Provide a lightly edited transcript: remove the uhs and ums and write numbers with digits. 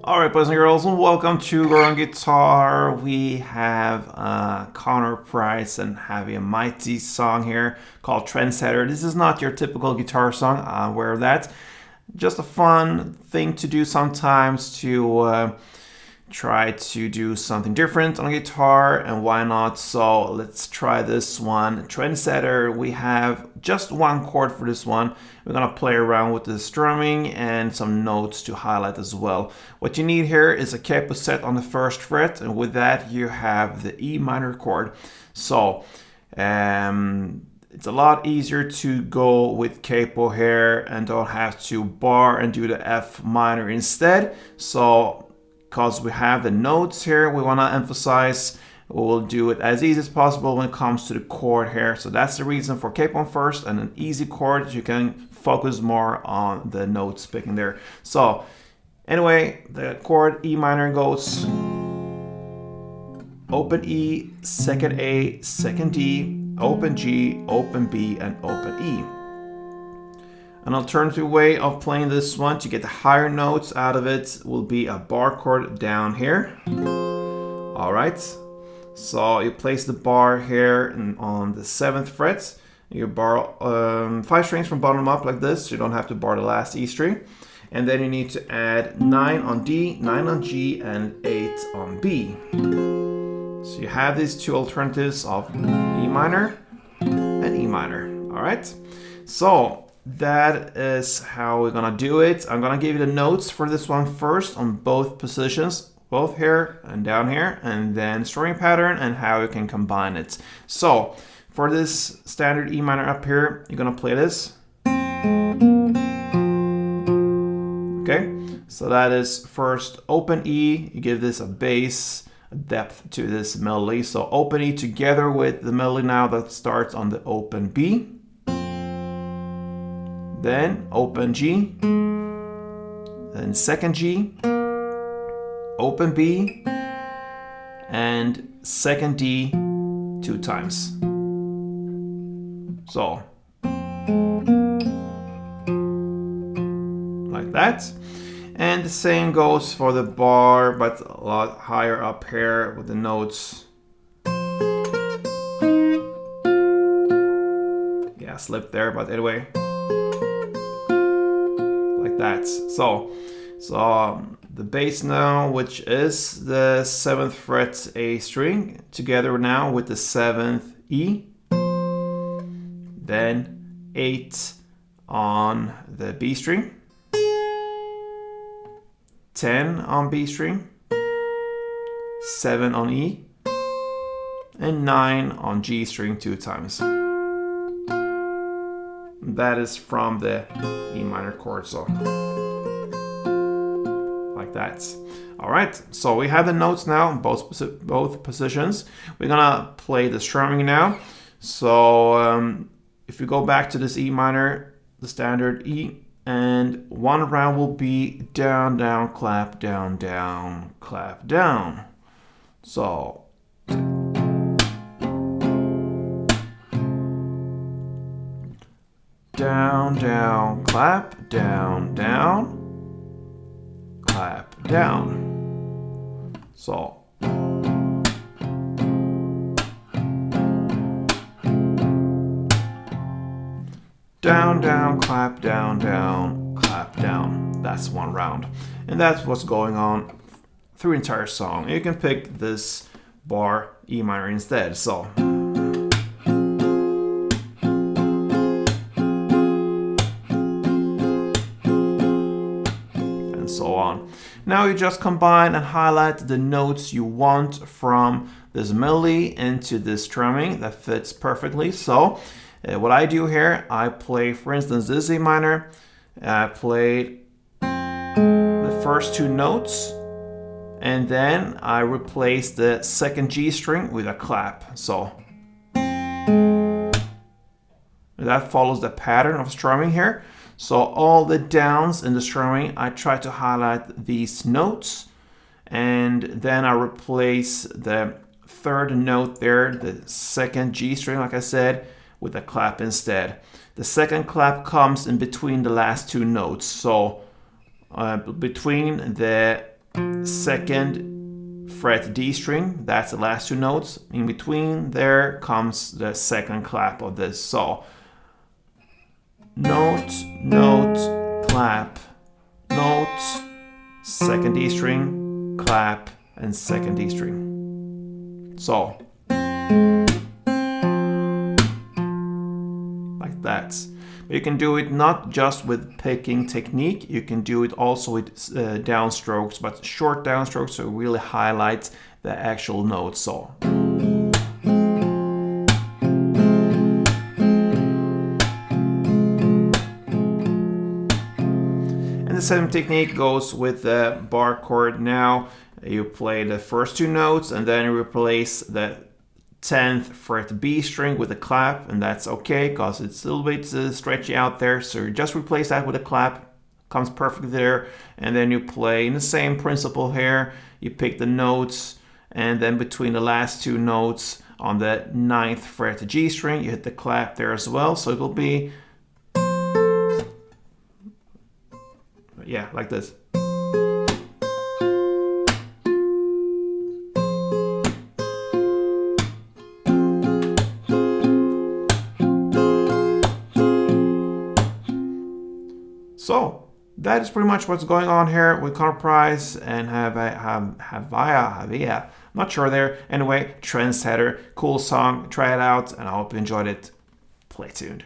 Alright, boys and girls, welcome to Learn on Guitar. We have Connor Price and HAVIAH Mighty song here called Trendsetter. This is not your typical guitar song, I'm aware of that. Just a fun thing to do sometimes to try to do something different on a guitar, and why not? So let's try this one. Trendsetter, we have just one chord for this one. We're gonna play around with the strumming and some notes to highlight as well. What you need here is a capo set on the first fret, and with that you have the E minor chord. So it's a lot easier to go with capo here and don't have to bar and do the F minor instead. So because we have the notes here, we want to emphasize we'll do it as easy as possible when it comes to the chord here. So that's the reason for capo on first and an easy chord. You can focus more on the notes picking there. So anyway, the chord E minor goes open E, second A, second D, open G, open B, and open E. An alternative way of playing this one to get the higher notes out of it will be a bar chord down here. Alright, so you place the bar here on the 7th fret. You bar 5 strings from bottom up like this, so you don't have to bar the last E string. And then you need to add 9 on D, 9 on G, and 8 on B. So you have these two alternatives of E minor and E minor. Alright, so that is how we're gonna do it. I'm gonna give you the notes for this one first on both positions, both here and down here, and then strumming pattern and how you can combine it. So for this standard E minor up here, you're gonna play this. Okay, so that is first open E. You give this a bass, a depth to this melody. So open E together with the melody now that starts on the open B. Then open G, then second G, open B, and second D 2 times. So, like that. And the same goes for the bar, but a lot higher up here with the notes. Yeah, slipped there, but anyway. That. So the bass now, which is the 7th fret A string, together now with the 7th E, then 8 on the B string, 10 on B string, 7 on E, and 9 on G string 2 times. That is from the E minor chord, so like that. All right, so we have the notes now in both positions. We're gonna play the strumming now. So if you go back to this E minor, the standard E, and one round will be down, down, clap, down, down, clap, down. So down, down, clap, down, down, clap, down. So down, down, clap, down, down, clap, down. That's one round. And that's what's going on through the entire song. You can pick this bar E minor instead. So so on. Now you just combine and highlight the notes you want from this melody into this strumming that fits perfectly. So what I do here, I play, for instance, this E minor, I played the first two notes, and then I replaced the second G string with a clap. So that follows the pattern of strumming here. So all the downs in the strumming, I try to highlight these notes, and then I replace the third note there, the second G string, like I said, with a clap instead. The second clap comes in between the last two notes. So between the second fret D string, that's the last two notes. In between there comes the second clap of this. So note, note, clap, note, second D string, clap, and second D string. So like that. But you can do it not just with picking technique, you can do it also with downstrokes, but short downstrokes, so really highlight the actual note. So and the same technique goes with the bar chord. Now you play the first two notes and then you replace the 10th fret B string with a clap, and that's okay because it's a little bit stretchy out there, so you just replace that with a clap, comes perfect there. And then you play in the same principle here, you pick the notes, and then between the last two notes on the 9th fret G string you hit the clap there as well, so it will be, yeah, like this. So that is pretty much what's going on here with Connor Price and HAVIAH. I'm not sure there. Anyway, Trendsetter, cool song. Try it out, and I hope you enjoyed it. Play tuned.